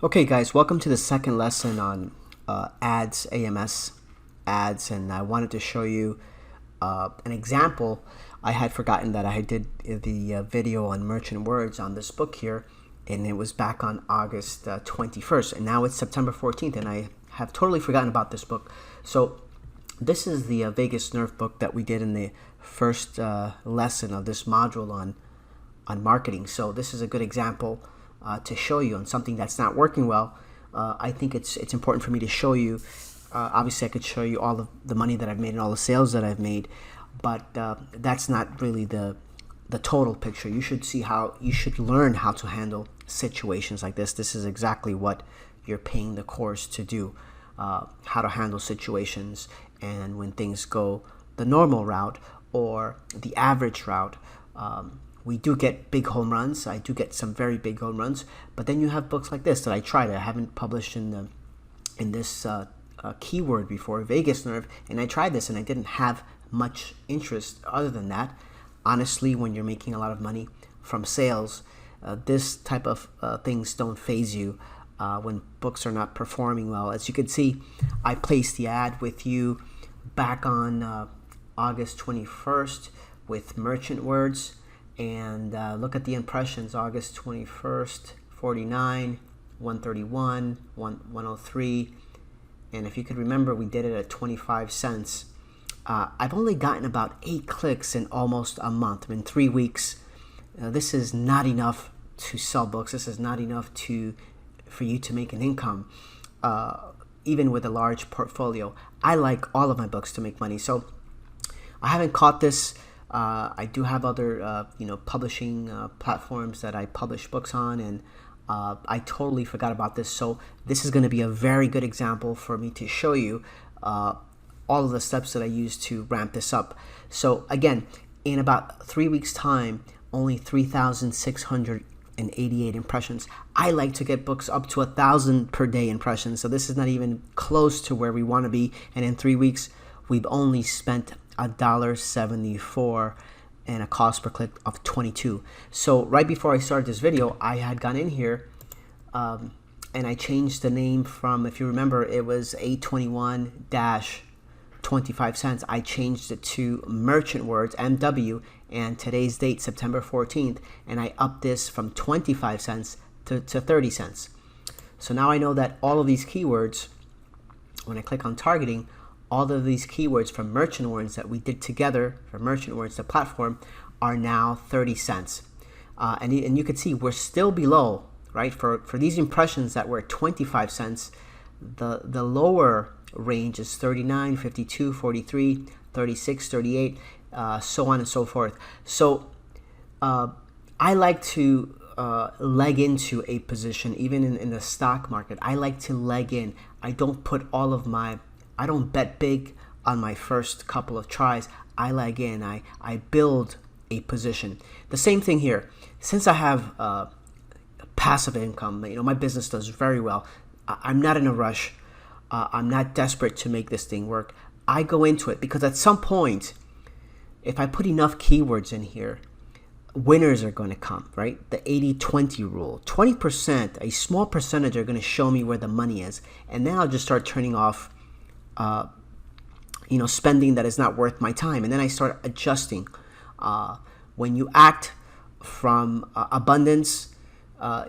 Okay guys, welcome to the second lesson on ads, AMS ads, and I wanted to show you an example. I had forgotten that I did the video on merchant words on this book here, and it was back on August 21st, and now it's September 14th, and I have totally forgotten about this book. So this is the Vegas Nerve book that we did in the first lesson of this module on marketing. So this is a good example to show you on something that's not working well. I think it's important for me to show you. Obviously, I could show you all of the money that I've made and all the sales that I've made, but that's not really the total picture. You should see how you should learn how to handle situations like this. This is exactly what you're paying the course to do, how to handle situations and when things go the normal route or the average route. We do get big home runs. I do get some very big home runs, but then you have books like this that I tried. I haven't published in this keyword before, Vegas Nerve, and I tried this and I didn't have much interest other than that. Honestly, when you're making a lot of money from sales, this type of things don't faze you when books are not performing well. As you can see, I placed the ad with you back on August 21st with merchant words. And look at the impressions. August 21st, 49, 131, 103. And if you could remember, we did it at 25 cents. I've only gotten about 8 clicks in almost a month, in 3 weeks. This is not enough to sell books. This is not enough for you to make an income, even with a large portfolio. I like all of my books to make money. So I haven't caught this. I do have other, publishing platforms that I publish books on, and I totally forgot about this. So this is going to be a very good example for me to show you all of the steps that I use to ramp this up. So again, in about 3 weeks' time, only 3,688 impressions. I like to get books up to 1,000 per day impressions. So this is not even close to where we want to be. And in 3 weeks, we've only spent $1.74 and a cost per click of 22. So right before I started this video, I had gone in here and I changed the name from, if you remember, it was 821-25 cents. I changed it to merchant words, MW, and today's date, September 14th, and I upped this from 25 cents to 30 cents. So now I know that all of these keywords, when I click on targeting, all of these keywords from merchant words that we did together for merchant words, the platform, are now 30 cents. And you can see we're still below, right? For these impressions that were at 25 cents, the lower range is 39, 52, 43, 36, 38, so on and so forth. So I like to leg into a position, even in the stock market. I like to leg in. I don't bet big on my first couple of tries. I leg in. I build a position. The same thing here. Since I have passive income, my business does very well. I'm not in a rush. I'm not desperate to make this thing work. I go into it because at some point, if I put enough keywords in here, winners are going to come, right? The 80-20 rule. 20%, a small percentage, are going to show me where the money is. And then I'll just start turning off spending that is not worth my time, and then I start adjusting. When you act from abundance,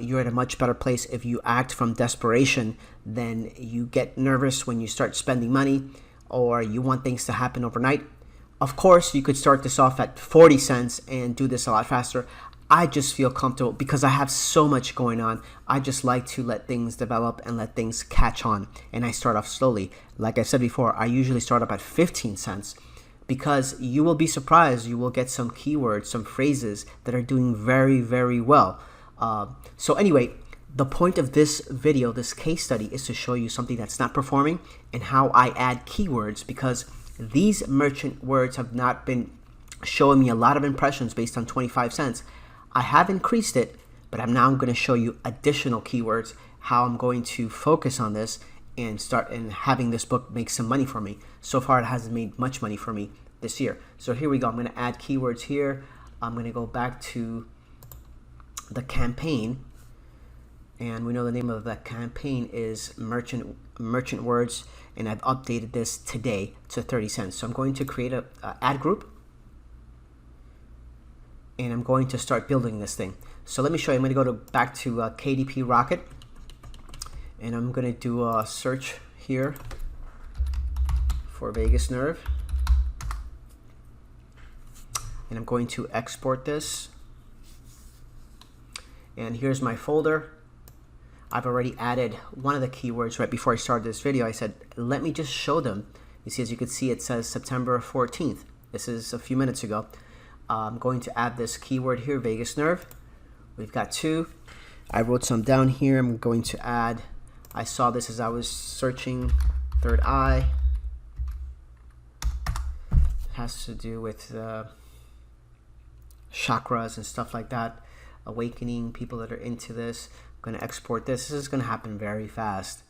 you're at a much better place. If you act from desperation, then you get nervous when you start spending money, or you want things to happen overnight. Of course, you could start this off at 40 cents and do this a lot faster. I just feel comfortable because I have so much going on. I just like to let things develop and let things catch on. And I start off slowly. Like I said before, I usually start up at 15 cents because you will be surprised. You will get some keywords, some phrases that are doing very, very well. So anyway, the point of this video, this case study, is to show you something that's not performing and how I add keywords, because these merchant words have not been showing me a lot of impressions based on 25 cents. I have increased it, but I'm now going to show you additional keywords, how I'm going to focus on this and start having this book make some money for me. So far, it hasn't made much money for me this year. So here we go. I'm going to add keywords here. I'm going to go back to the campaign, And we know the name of that campaign is merchant words, and I've updated this today to 30 cents. So I'm going to create a ad group, and I'm going to start building this thing. So let me show you. I'm going to go back to KDP Rocket, and I'm going to do a search here for vagus nerve, and I'm going to export this. And here's my folder. I've already added one of the keywords right before I started this video. I said, let me just show them. You see, as you can see, it says September 14th. This is a few minutes ago. I'm going to add this keyword here, vagus nerve. We've got 2. I wrote some down here. I'm going to add, I saw this as I was searching, third eye. It has to do with chakras and stuff like that. Awakening, people that are into this. I'm going to export this. This is going to happen very fast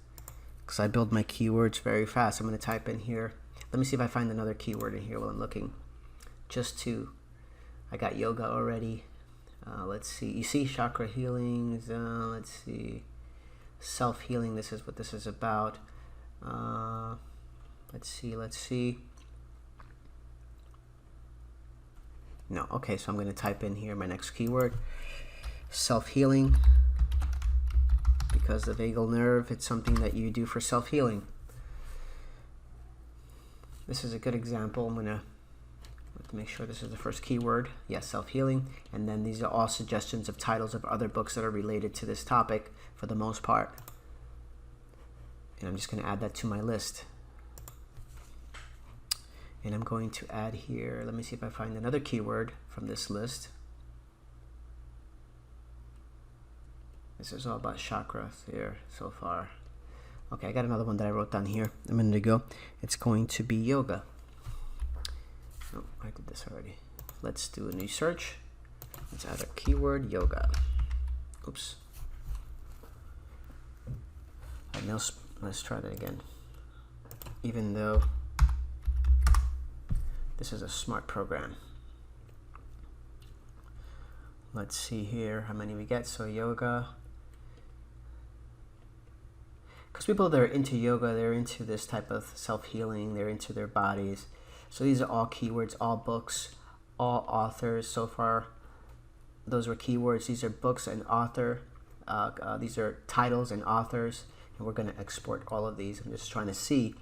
because I build my keywords very fast. I'm going to type in here. Let me see if I find another keyword in here while I'm looking. Just 2. I got yoga already. Let's see. You see chakra healings. Let's see. Self-healing. This is what this is about. Let's see. No. Okay, so I'm going to type in here my next keyword. Self-healing. Because the vagal nerve, it's something that you do for self-healing. This is a good example. I'm going to make sure this is the first keyword. Yes, self-healing. And then these are all suggestions of titles of other books that are related to this topic for the most part. And I'm just going to add that to my list. And I'm going to add here, let me see if I find another keyword from this list. This is all about chakras here so far. Okay, I got another one that I wrote down here a minute ago. It's going to be yoga. Oh, I did this already. Let's do a new search. Let's add a keyword, yoga. Oops. All right, now let's try that again. Even though this is a smart program. Let's see here how many we get. So yoga. Because people that are into yoga, they're into this type of self-healing, they're into their bodies. So these are all keywords, all books, all authors. So far, those were keywords. These are books and author. These are titles and authors. And we're going to export all of these. I'm just trying to see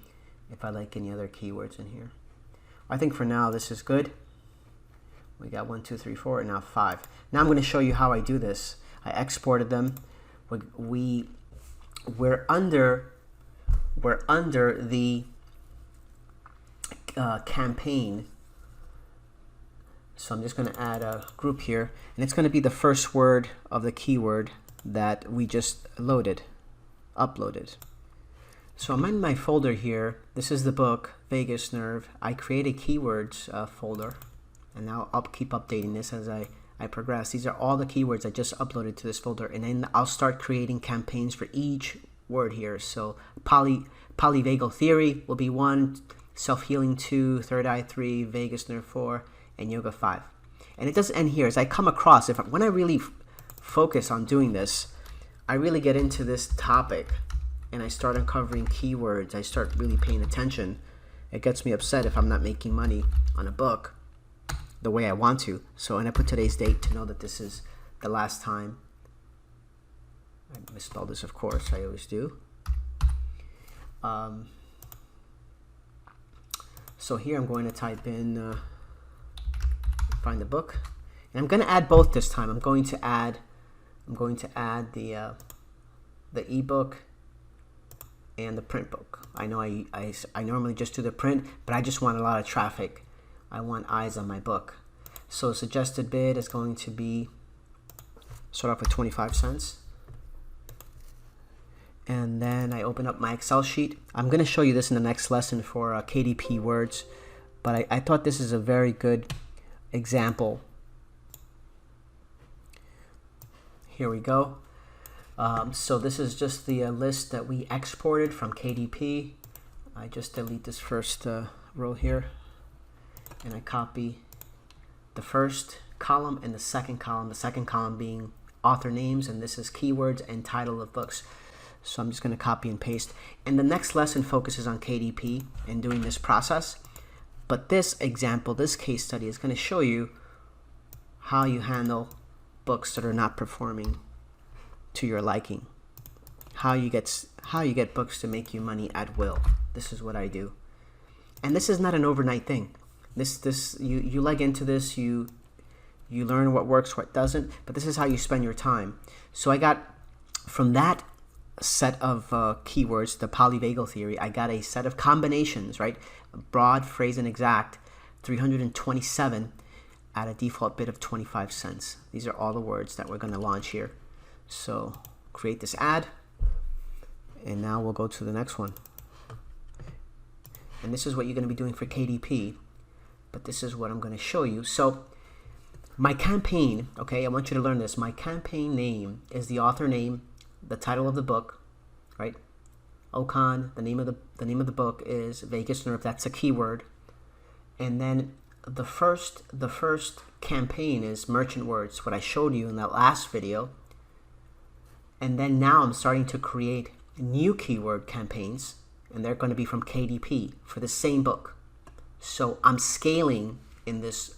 if I like any other keywords in here. I think for now, this is good. We got 1, 2, 3, 4, and now 5. Now I'm going to show you how I do this. I exported them. We're under the campaign. So I'm just going to add a group here, and it's going to be the first word of the keyword that we just uploaded. So I'm in my folder here. This is the book, Vagus Nerve. I create a keywords folder, and now I'll keep updating this as I progress. These are all the keywords I just uploaded to this folder, and then I'll start creating campaigns for each word here. So polyvagal theory will be 1, self-healing 2, third eye 3, vagus nerve 4, and yoga 5. And it doesn't end here. As I come across, when I really focus on doing this, I really get into this topic and I start uncovering keywords. I start really paying attention. It gets me upset if I'm not making money on a book the way I want to. So, and I put today's date to know that this is the last time. I misspelled this, of course, I always do. So here I'm going to type in, find the book, and I'm going to add both this time. I'm going to add the ebook and the print book. I know I normally just do the print, but I just want a lot of traffic. I want eyes on my book. So suggested bid is going to be, start off with 25 cents. And then I open up my Excel sheet. I'm going to show you this in the next lesson for KDP words, but I thought this is a very good example. Here we go. So this is just the list that we exported from KDP. I just delete this first row here, and I copy the first column and the second column being author names, and this is keywords and title of books. So I'm just going to copy and paste. And the next lesson focuses on KDP and doing this process. But this example, this case study is going to show you how you handle books that are not performing to your liking. How you get books to make you money at will. This is what I do. And this is not an overnight thing. You leg into this, you learn what works, what doesn't, but this is how you spend your time. So I got from that set of keywords, the polyvagal theory, I got a set of combinations, right? Broad, phrase, and exact, 327 at a default bid of 25 cents. These are all the words that we're going to launch here. So create this ad, and now we'll go to the next one. And this is what you're going to be doing for KDP, but this is what I'm going to show you. So my campaign, okay, I want you to learn this. My campaign name is the author name, the title of the book, right? Ocon, the name of the book is Vagus Nerve. That's a keyword. And then the first campaign is merchant words, what I showed you in that last video. And then now I'm starting to create new keyword campaigns, and they're going to be from KDP for the same book. So I'm scaling in this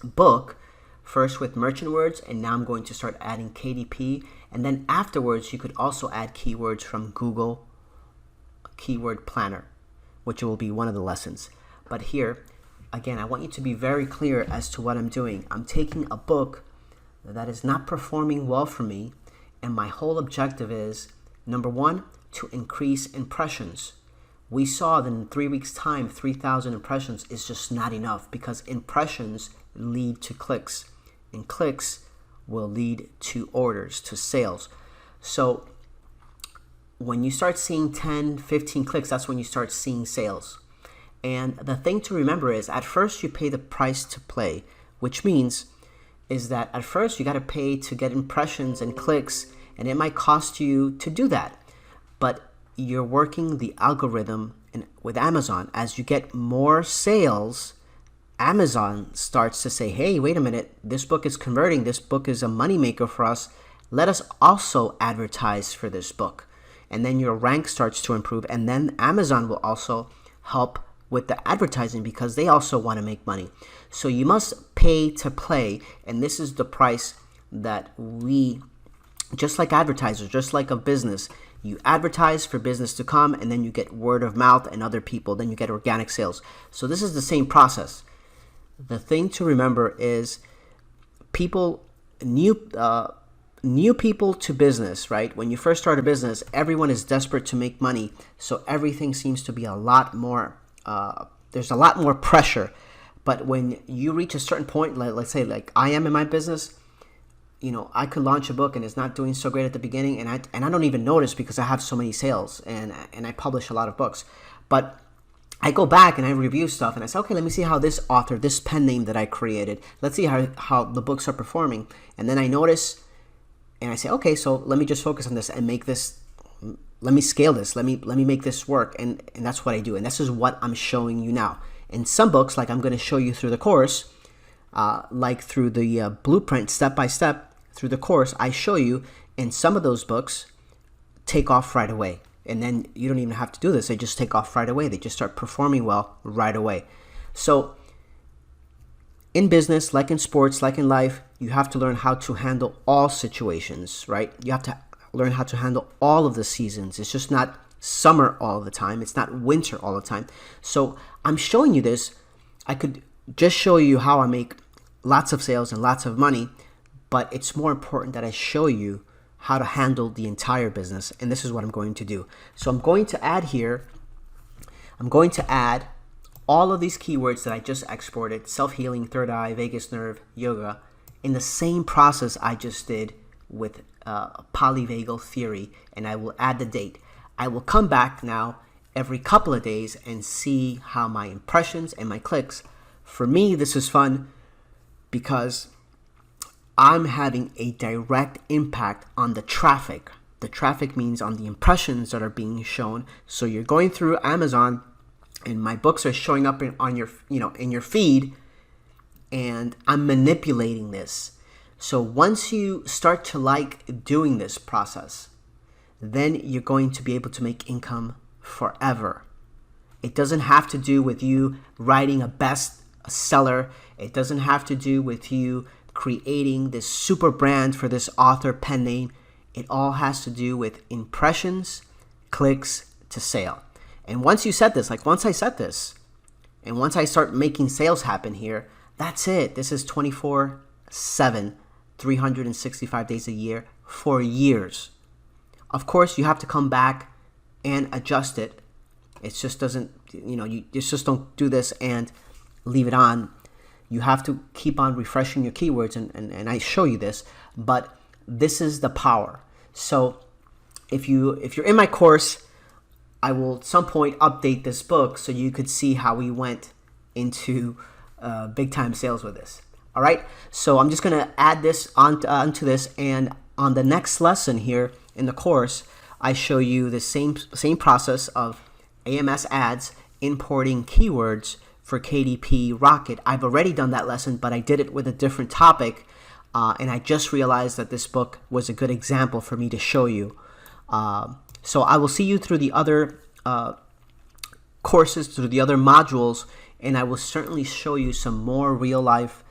book first with merchant words, and now I'm going to start adding KDP, and then afterwards you could also add keywords from Google Keyword Planner, which will be one of the lessons. But here again, I want you to be very clear as to what I'm doing. I'm taking a book that is not performing well for me, and my whole objective is, number one, to increase impressions. We saw that in 3 weeks time 3,000 impressions is just not enough, because impressions lead to clicks, and clicks will lead to orders, to sales. So when you start seeing 10, 15 clicks, that's when you start seeing sales. And the thing to remember is, at first you pay the price to play, which means is that at first you got to pay to get impressions and clicks, and it might cost you to do that. But you're working the algorithm with Amazon. As you get more sales, Amazon starts to say, hey, wait a minute, this book is converting, this book is a moneymaker for us, let us also advertise for this book. And then your rank starts to improve, and then Amazon will also help with the advertising, because they also want to make money. So you must pay to play, and this is the price that we, just like advertisers, just like a business, you advertise for business to come, and then you get word of mouth and other people, then you get organic sales. So this is the same process. The thing to remember is people, new people to business, right? When you first start a business, everyone is desperate to make money, so everything seems to be a lot more, there's a lot more pressure. But when you reach a certain point, let's say like I am in my business, you know, I could launch a book and it's not doing so great at the beginning, and I don't even notice because I have so many sales, and I publish a lot of books. But I go back and I review stuff, and I say, okay, let me see how this author, this pen name that I created, let's see how the books are performing. And then I notice, and I say, okay, so let me just focus on this and make this, let me scale this, let me make this work. And that's what I do. And this is what I'm showing you now. In some books, like I'm going to show you through the course, like through the blueprint, step by step, through the course, I show you, in some of those books take off right away. And then you don't even have to do this. They just take off right away. They just start performing well right away. So in business, like in sports, like in life, you have to learn how to handle all situations, right? You have to learn how to handle all of the seasons. It's just not summer all the time. It's not winter all the time. So I'm showing you this. I could just show you how I make lots of sales and lots of money, but it's more important that I show you how to handle the entire business, and this is what I'm going to do. So I'm going to add here, I'm going to add all of these keywords that I just exported, self-healing, third eye, vagus nerve, yoga, in the same process I just did with polyvagal theory, and I will add the date. I will come back now every couple of days and see how my impressions and my clicks. For me, this is fun because I'm having a direct impact on the traffic. The traffic means on the impressions that are being shown. So you're going through Amazon, and my books are showing up on your, in your feed, and I'm manipulating this. So once you start to like doing this process, then you're going to be able to make income forever. It doesn't have to do with you writing a bestseller. It doesn't have to do with you creating this super brand for this author pen name. It all has to do with impressions, clicks to sale. And once you set this, like once I set this, and once I start making sales happen here, that's it. This is 24/7, 365 days a year for years. Of course, you have to come back and adjust it. It just doesn't, you just don't do this and leave it on. You have to keep on refreshing your keywords, and I show you this, but this is the power. So if you're in my course, I will at some point update this book so you could see how we went into big time sales with this. All right, so I'm just gonna add this onto this, and on the next lesson here in the course, I show you the same process of AMS ads, importing keywords for KDP Rocket. I've already done that lesson, but I did it with a different topic, and I just realized that this book was a good example for me to show you. So I will see you through the other courses, through the other modules, and I will certainly show you some more real-life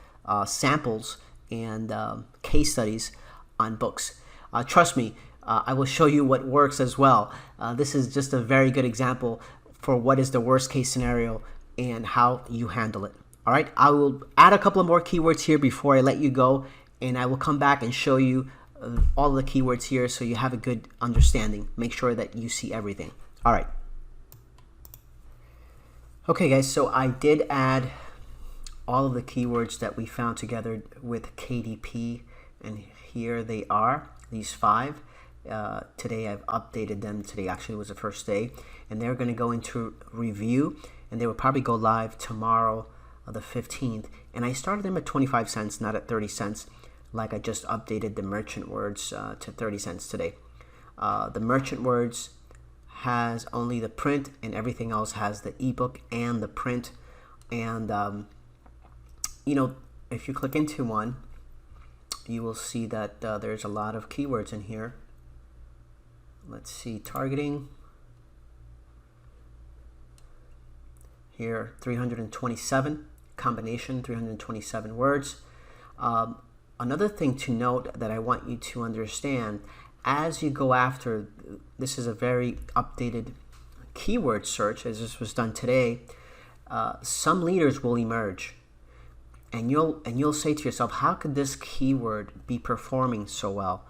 samples and case studies on books. Trust me, I will show you what works as well. This is just a very good example for what is the worst case scenario and how you handle it. All right, I will add a couple of more keywords here before I let you go, and I will come back and show you all the keywords here so you have a good understanding. Make sure that you see everything. All right. Okay, guys, so I did add all of the keywords that we found together with KDP, and here they are, these 5. Today I've updated them. Today actually was the first day, and they're going to go into review, and they will probably go live tomorrow, the 15th. And I started them at 25 cents, not at 30 cents, like I just updated the merchant words to 30 cents today. The merchant words has only the print, and everything else has the ebook and the print. And if you click into one, you will see that there's a lot of keywords in here. Let's see, targeting. Here, 327, combination, 327 words. Another thing to note that I want you to understand, as you go after, this is a very updated keyword search, as this was done today, some leaders will emerge. And you'll say to yourself, how could this keyword be performing so well?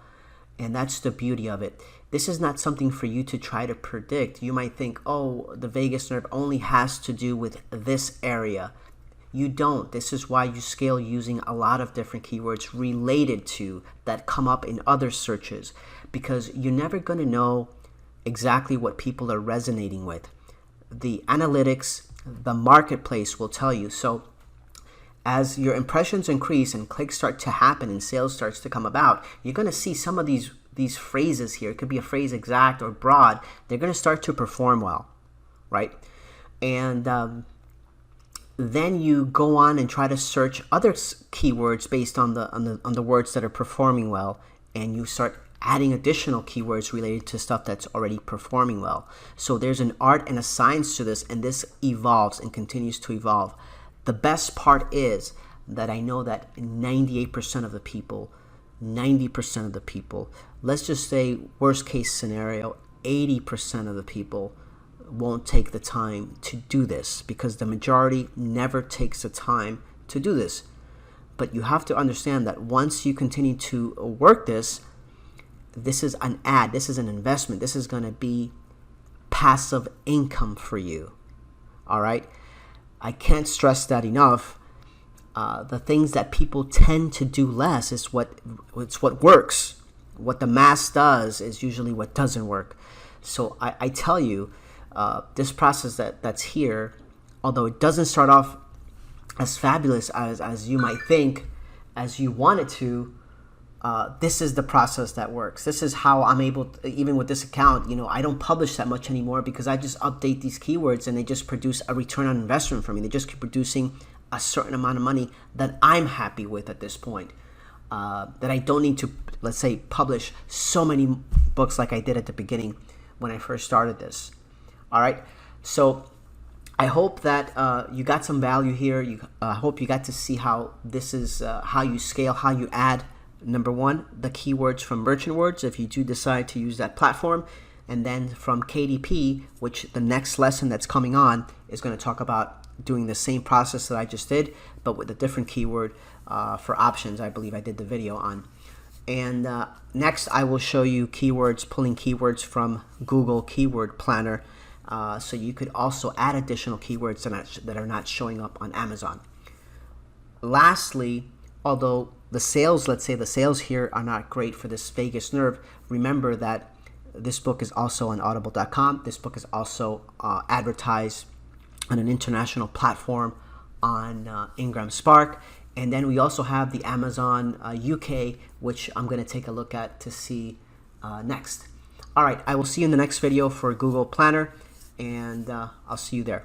And that's the beauty of it. This is not something for you to try to predict. You might think, oh, the vagus nerve only has to do with this area. You don't. This is why you scale using a lot of different keywords related to that come up in other searches, because you're never going to know exactly what people are resonating with. The analytics, the marketplace will tell you. So as your impressions increase and clicks start to happen and sales starts to come about, you're going to see some of these phrases here. It could be a phrase exact or broad. They're going to start to perform well, right? And then you go on and try to search other keywords based on the words that are performing well, and you start adding additional keywords related to stuff that's already performing well. So there's an art and a science to this, and this evolves and continues to evolve. The best part is that I know that 98% of the people, 90% of the people, let's just say worst case scenario, 80% of the people won't take the time to do this, because the majority never takes the time to do this. But you have to understand that once you continue to work this, this is an ad, this is an investment, this is going to be passive income for you. All right? I can't stress that enough. The things that people tend to do less is what works. What the mass does is usually what doesn't work. So I tell you, this process that's here, although it doesn't start off as fabulous as you might think, as you want it to, this is the process that works. This is how I'm able to, even with this account, I don't publish that much anymore, because I just update these keywords and they just produce a return on investment for me. They just keep producing a certain amount of money that I'm happy with at this point. that I don't need to, let's say, publish so many books like I did at the beginning when I first started this. All right, so I hope that you got some value here. I hope you got to see how this is how you scale, how you add, number one, the keywords from Merchant Words if you do decide to use that platform. And then from KDP, which the next lesson that's coming on is going to talk about doing the same process that I just did, but with a different keyword for options. I believe I did the video on. And next, I will show you keywords, pulling keywords from Google Keyword Planner, so you could also add additional keywords that are not showing up on Amazon. Lastly, although the sales, let's say the sales here are not great for this vagus nerve, remember that this book is also on audible.com. This book is also advertised on an international platform on Ingram Spark. And then we also have the Amazon UK, which I'm going to take a look at to see next. All right, I will see you in the next video for Google Planner, and I'll see you there.